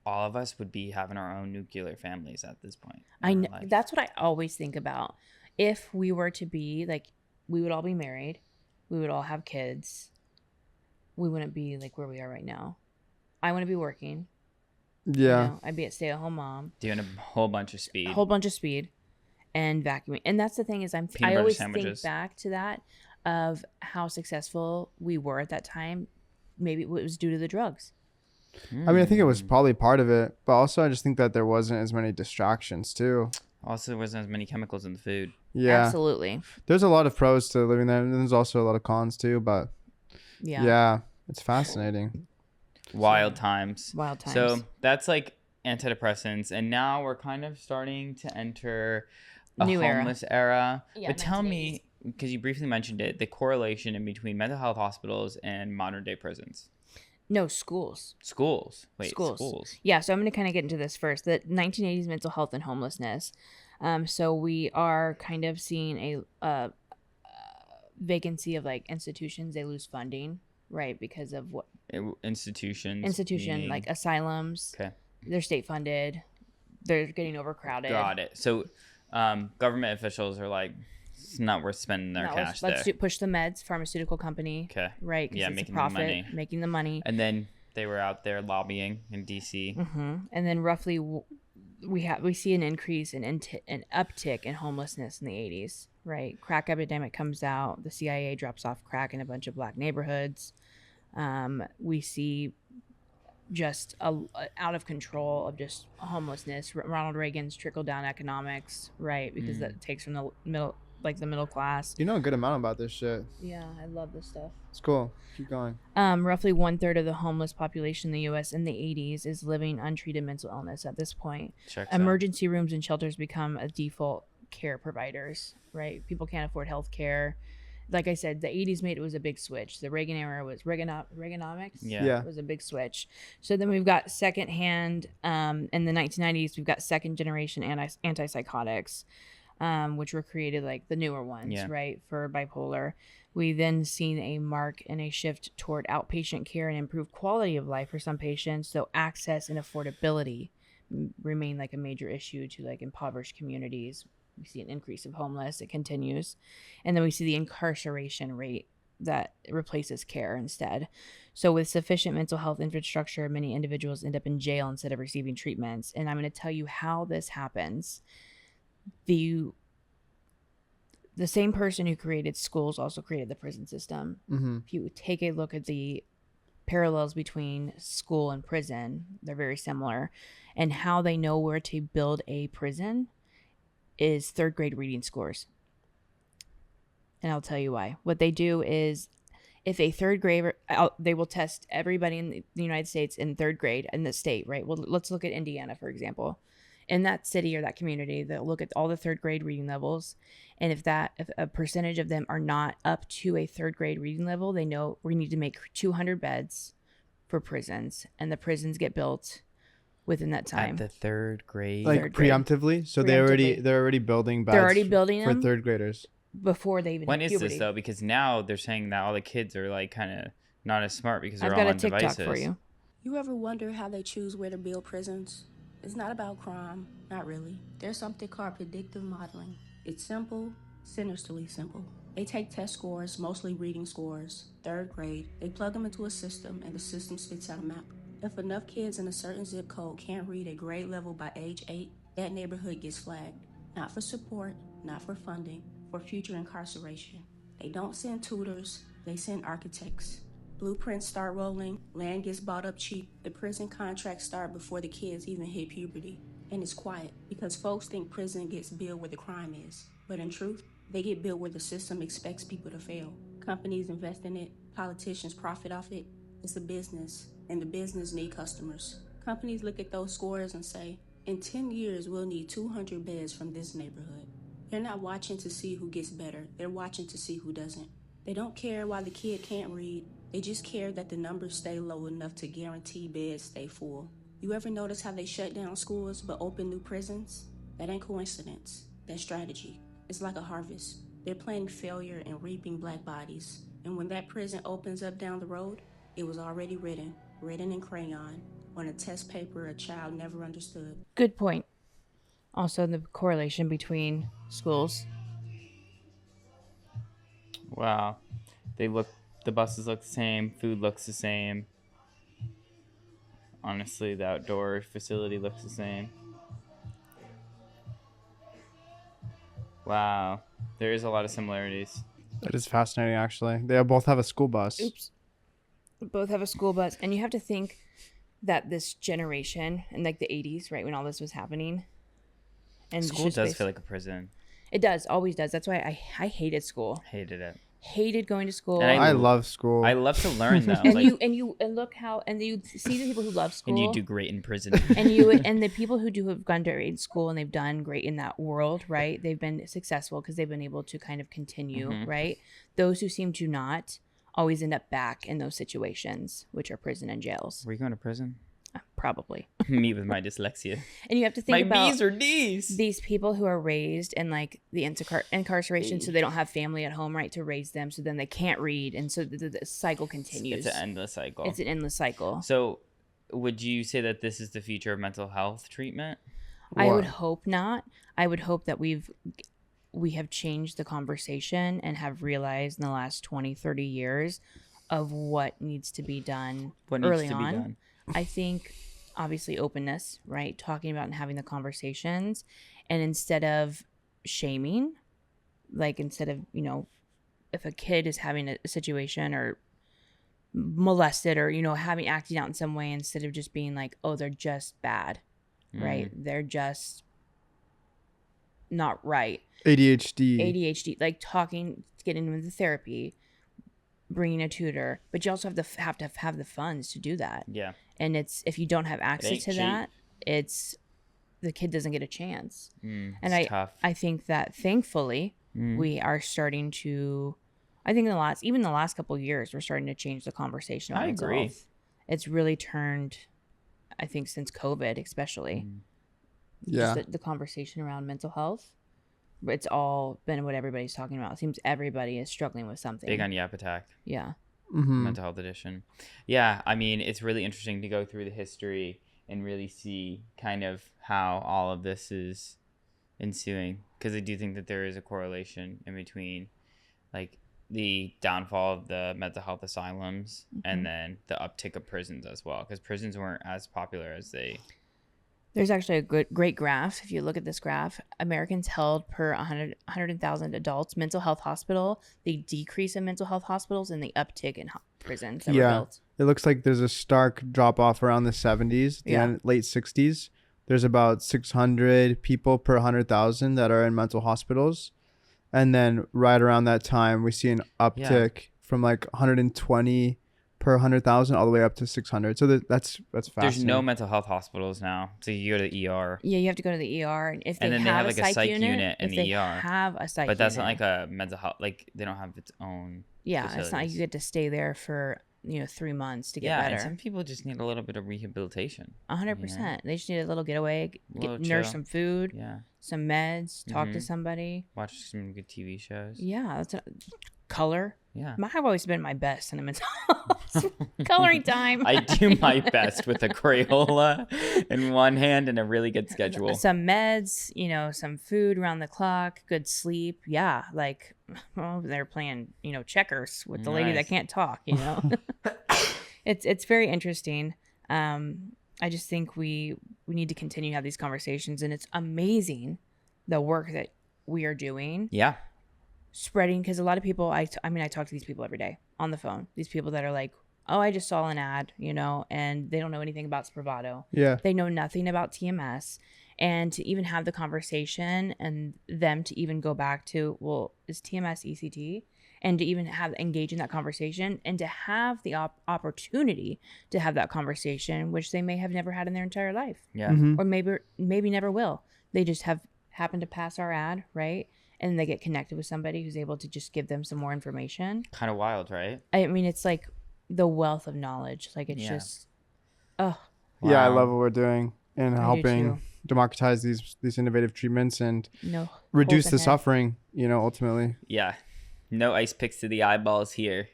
all of us would be having our own nuclear families at this point. I know. That's what I always think about. If we were to be like, we would all be married. We would all have kids. We wouldn't be like where we are right now. I want to be working. Yeah. You know, I'd be a stay-at-home mom. Doing a whole bunch of speed. And vacuuming. And that's the thing is I always think back to that of how successful we were at that time. Maybe it was due to the drugs. I mean, I think it was probably part of it, but also I just think that there wasn't as many distractions too. Also, there wasn't as many chemicals in the food. Yeah. Absolutely. There's a lot of pros to living there, and there's also a lot of cons too, but yeah, it's fascinating. Wild times. So that's like antidepressants, and now we're kind of starting to enter a new homeless era. Yeah, but tell me, because you briefly mentioned it, the correlation in between mental health hospitals and modern day prisons. No, schools. Wait, schools. Yeah, so I'm going to kind of get into this first. The 1980s mental health and homelessness. So we are kind of seeing a vacancy of like institutions. They lose funding, right, because of what? Institution meaning... like asylums. Okay. They're state funded. They're getting overcrowded. Got it. So government officials are like, it's not worth spending their cash there. Let's push the meds, pharmaceutical company. Okay. Right. Yeah, it's making a profit, the money. Making the money. And then they were out there lobbying in D.C. Mm-hmm. And then roughly we see an increase in an uptick in homelessness in the 80s. Right. Crack epidemic comes out. The CIA drops off crack in a bunch of black neighborhoods. We see just out of control of just homelessness. Ronald Reagan's trickle down economics, right? Because that takes from the middle class. You know a good amount about this shit. Yeah, I love this stuff. It's cool. Keep going. Roughly 1/3 of the homeless population in the U.S. in the 80s is living untreated mental illness at this point. Emergency rooms and shelters become a default care providers, right? People can't afford health care. Like I said, the 80s it was a big switch. The Reagan era was Reaganomics. Yeah. It was a big switch. So then we've got secondhand, in the 1990s, we've got second generation antipsychotics, which were created like the newer ones, right, for bipolar. We then seen a mark and a shift toward outpatient care and improved quality of life for some patients. So access and affordability remain like a major issue to like impoverished communities. We see an increase of homeless. It continues. And then we see the incarceration rate that replaces care instead. So with sufficient mental health infrastructure, many individuals end up in jail instead of receiving treatments. And I'm going to tell you how this happens. The same person who created schools also created the prison system. Mm-hmm. If you take a look at the parallels between school and prison. They're very similar. And how they know where to build a prison is third grade reading scores. And I'll tell you why. What they do is if a third grader, they will test everybody in the United States in third grade in the state, right? Well, let's look at Indiana, for example. In that city or that community, they'll look at all the third grade reading levels. And if a percentage of them are not up to a third grade reading level, they know we need to make 200 beds for prisons. And the prisons get built within that time. At the third grade? Like Third grade. preemptively? So Preemptively. they're already building beds They're already building for them third graders. before they even When hit is puberty. this, though? Because now they're saying that all the kids are, like, kind of not as smart because they're I've all got a on TikTok devices. for you. You ever wonder how they choose where to build prisons? It's not about crime, not really. There's something called predictive modeling. It's simple, sinisterly simple. They take test scores, mostly reading scores, third grade, they plug them into a system, and the system spits out a map. If enough kids in a certain zip code can't read a grade level by age 8, that neighborhood gets flagged. Not for support, not for funding, for future incarceration. They don't send tutors, they send architects. Blueprints start rolling, land gets bought up cheap, the prison contracts start before the kids even hit puberty. And it's quiet, because folks think prison gets built where the crime is. But in truth, they get built where the system expects people to fail. Companies invest in it, politicians profit off it. It's a business, and the business need customers. Companies look at those scores and say, in 10 years, we'll need 200 beds from this neighborhood. They're not watching to see who gets better, they're watching to see who doesn't. They don't care why the kid can't read. They just care that the numbers stay low enough to guarantee beds stay full. You ever notice how they shut down schools but open new prisons? That ain't coincidence. That's strategy. It's like a harvest. They're planning failure and reaping black bodies. And when that prison opens up down the road, it was already written in crayon, on a test paper a child never understood. Good point. Also, the correlation between schools. Wow. The buses look the same. Food looks the same. Honestly, the outdoor facility looks the same. Wow. There is a lot of similarities. That is fascinating, actually. They both have a school bus. Oops. Both have a school bus. And you have to think that this generation, in like the 80s, right, when all this was happening. And School does feel like a prison. It does. Always does. That's why I hated school. Hated it. Hated going to school. And I love school. I love to learn, though. and like, you look how, and you see the people who love school. and you do great in prison. and the people who have gone to school and they've done great in that world, right? They've been successful because they've been able to kind of continue, right? Those who seem to not always end up back in those situations, which are prison and jails. Were you going to prison? Probably. Me with my dyslexia. And you have to think My about B's or D's. these people who are raised in like the incarceration, so they don't have family at home, right, to raise them, so then they can't read, and so the cycle continues. It's an endless cycle. It's an endless cycle. So, would you say that this is the future of mental health treatment? I would hope not. I would hope that we have changed the conversation and have realized in the last 20, 30 years of what needs to be done early on. I think obviously openness, right? Talking about and having the conversations, and instead of shaming, like instead of, if a kid is having a situation or molested or, acting out in some way, instead of just being like, oh, they're just bad, right? They're just not right. ADHD, like talking, getting them into therapy, bringing a tutor, but you also have to have the funds to do that. Yeah. And it's, if you don't have access to that, it's, the kid doesn't get a chance. And tough. I think that thankfully we are starting to, I think even the last couple of years, we're starting to change the conversation about mental health. It's really turned, I think, since COVID, especially. Yeah. Just the conversation around mental health. It's all been what everybody's talking about. It seems everybody is struggling with something. Big on Yap Attack. Yeah. Mental health edition. Yeah, I mean, it's really interesting to go through the history and really see kind of how all of this is ensuing, because I do think that there is a correlation in between like the downfall of the mental health asylums and then the uptick of prisons as well, because prisons weren't as popular as they. There's actually a great graph. If you look at this graph, Americans held per 100,000 adults mental health hospital, the decrease in mental health hospitals and the uptick in prisons that were built. it looks like there's a stark drop off around the 70s, late 60s. There's about 600 people per 100,000 that are in mental hospitals. And then right around that time, we see an uptick from like 120 per 100,000 all the way up to 600. So that's fascinating. There's no mental health hospitals now. So you go to the ER. Yeah, you have to go to the ER. And if they, then have, they have like a psych unit in the ER. Have a psych But that's unit. not like a mental health. Like they don't have its own. Yeah, facilities. it's not like you get to stay there for 3 months to get better. better. And some people just need a little bit of rehabilitation. 100%. They just need a little getaway, nurse chill. some food, some meds, talk to somebody, watch some good TV shows. Yeah, that's color. Yeah, I've always been my best in a mental health. Coloring time. I do my best with a Crayola in one hand and a really good schedule. Some meds, some food around the clock, good sleep. Yeah, like they're playing, checkers with the lady that can't talk. It's very interesting. I just think we need to continue to have these conversations, and it's amazing the work that we are doing. Yeah. Spreading, because a lot of people, I talk to these people every day on the phone. These people that are like, oh, I just saw an ad, and they don't know anything about Spravato. Yeah. They know nothing about TMS. And to even have the conversation and them to even go back to, well, is TMS ECT? And to even engage in that conversation and to have the opportunity to have that conversation, which they may have never had in their entire life. Yeah. Mm-hmm. Or maybe never will. They just have happened to pass our ad, right? And they get connected with somebody who's able to just give them some more information. Kind of wild, right? I mean, it's like the wealth of knowledge. Like it's just, oh. Wow. Yeah, I love what we're doing and helping democratize these innovative treatments and reduce the suffering, ultimately. Yeah. No ice picks to the eyeballs here.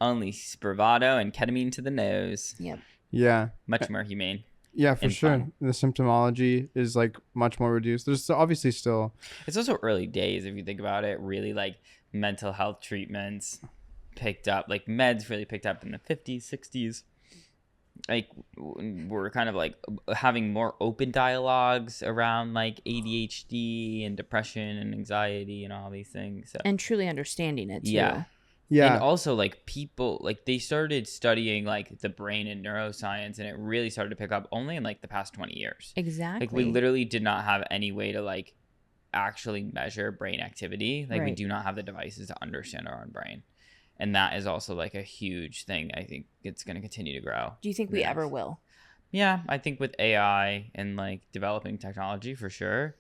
Only Spravato and ketamine to the nose. Yep. Yeah. Much more humane. Yeah, for sure. Fun. The symptomology is like much more reduced. There's obviously still. It's also early days if you think about it. Really, like mental health treatments picked up, like meds really picked up in the 50s, 60s. Like we're kind of like having more open dialogues around like ADHD and depression and anxiety and all these things. So. And truly understanding it too. Yeah. Yeah. And also like people, like they started studying like the brain and neuroscience, and it really started to pick up only in like the past 20 years. Exactly. Like we literally did not have any way to like actually measure brain activity. Like we do not have the devices to understand our own brain. And that is also like a huge thing. I think it's going to continue to grow. Do you think we ever will? Yeah, I think with AI and like developing technology for sure.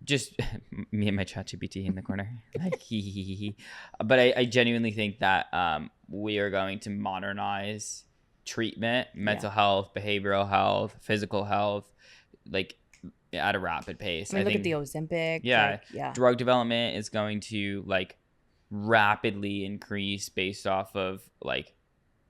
Just me and my ChatGPT in the corner. Like, hee. But I genuinely think that we are going to modernize treatment, mental health, behavioral health, physical health, like at a rapid pace. I mean, look at the Ozempic. Yeah, yeah. Drug development is going to like rapidly increase based off of like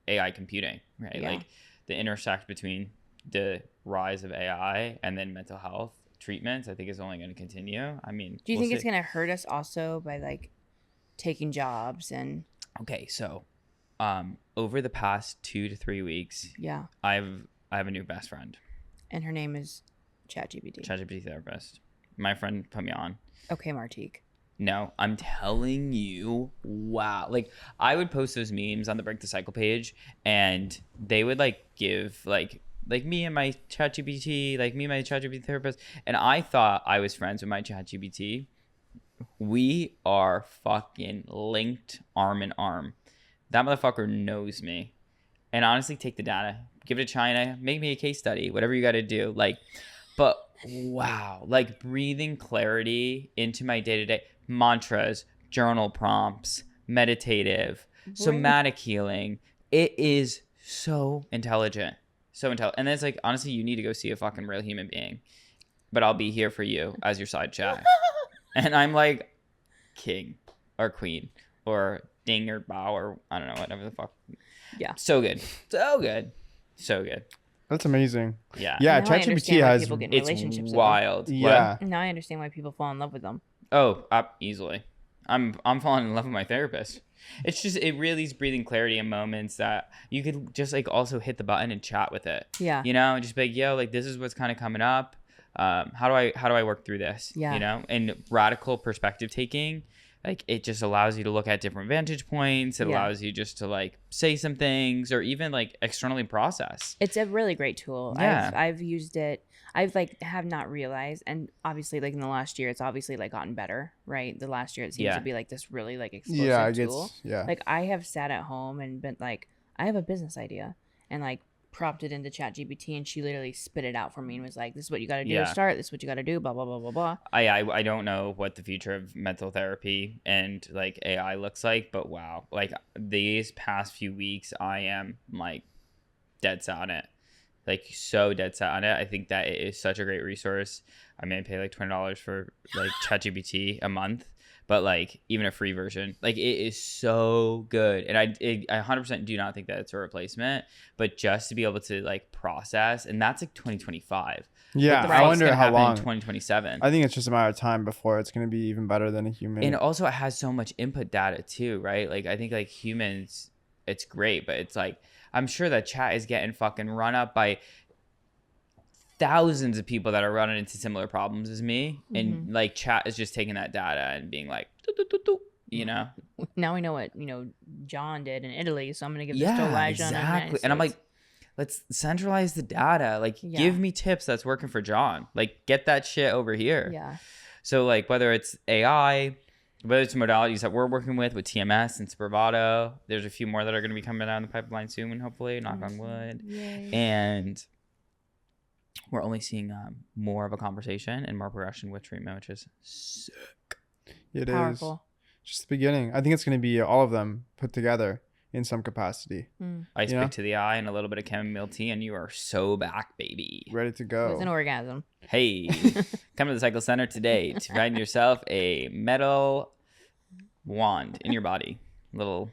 AI computing, right? Yeah. Like the intersect between the rise of AI and then mental health treatments, I think is only going to continue. I mean, do you think it's going to hurt us also by like taking jobs and? Okay, so over the past 2 to 3 weeks, I have a new best friend, and her name is ChatGPT therapist. My friend put me on. Okay, Martique. No, I'm telling you, wow. Like I would post those memes on the Break the Cycle page, and they would like give like me and my ChatGPT, like me and my ChatGPT therapist, and I thought I was friends with my ChatGPT. We are fucking linked arm in arm. That motherfucker knows me. And honestly, take the data, give it to China, make me a case study, whatever you got to do. Like, but wow, like breathing clarity into my day-to-day mantras, journal prompts, meditative, somatic healing. It is so intelligent. So intelligent. And then it's like, honestly, you need to go see a fucking real human being. But I'll be here for you as your side chat. And I'm like king or queen or ding or bow or I don't know, whatever the fuck. Yeah. So good. So good. So good. That's amazing. Yeah. Yeah, now ChatGPT has it's wild. Yeah. Now I understand why people fall in love with them. Oh, easily. I'm falling in love with my therapist. It's just, it really is breathing clarity in moments that you could just like also hit the button and chat with it. Yeah. And just be like, yo, like this is what's kind of coming up. How do I work through this? Yeah. And radical perspective taking like it just allows you to look at different vantage points. It allows you just to like say some things or even like externally process. It's a really great tool. Yeah. I've used it. I've like have not realized, and obviously like in the last year, it's obviously like gotten better, right? The last year it seems to be like this really like explosive tool. Like I have sat at home and been like, I have a business idea, and like prompted into ChatGPT, and she literally spit it out for me and was like, "This is what you got to do to start. This is what you got to do." Blah blah blah blah blah. I don't know what the future of mental therapy and like AI looks like, but wow, like these past few weeks, I am like dead set on it. Like so dead set on it. I think that it is such a great resource. I mean, I pay like $20 for like ChatGPT a month, but like even a free version, like it is so good. And I 100% do not think that it's a replacement, but just to be able to like process, and that's like 2025. Yeah, I wonder how long. 2027. I think it's just a matter of time before it's going to be even better than a human. And also, it has so much input data too, right? Like I think like humans, it's great, but it's like I'm sure that chat is getting fucking run up by thousands of people that are running into similar problems as me, and like chat is just taking that data and being like, you know. Now we know what John did in Italy, so I'm gonna give this to Elijah. Exactly. And I'm like, let's centralize the data. Like, give me tips that's working for John. Like, get that shit over here. Yeah. So like whether it's AI, whether it's modalities that we're working with TMS and Spravato, there's a few more that are going to be coming down the pipeline soon, hopefully, knock on wood. Yay. And we're only seeing more of a conversation and more progression with treatment, which is sick. It Powerful. is just the beginning. I think it's going to be all of them put together in some capacity. Ice pick to the eye and a little bit of chamomile tea, and you are so back, baby. Ready to go. With an orgasm. Hey, come to the Cycle Center today to find yourself a metal wand in your body. Little.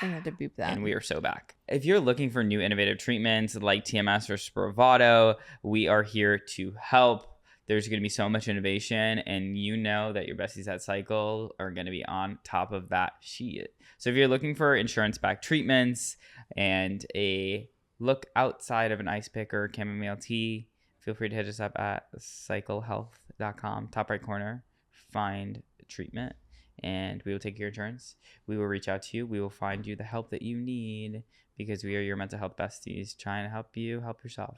I have to boop that. And we are so back. If you're looking for new innovative treatments like TMS or Spravato, we are here to help. There's going to be so much innovation, and you know that your besties at Cycle are going to be on top of that shit. So if you're looking for insurance-backed treatments and a look outside of an ice pick or chamomile tea, feel free to hit us up at cyclehealth.com, top right corner, find treatment, and we will take your insurance. We will reach out to you. We will find you the help that you need because we are your mental health besties trying to help you help yourself.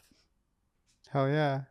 Hell yeah.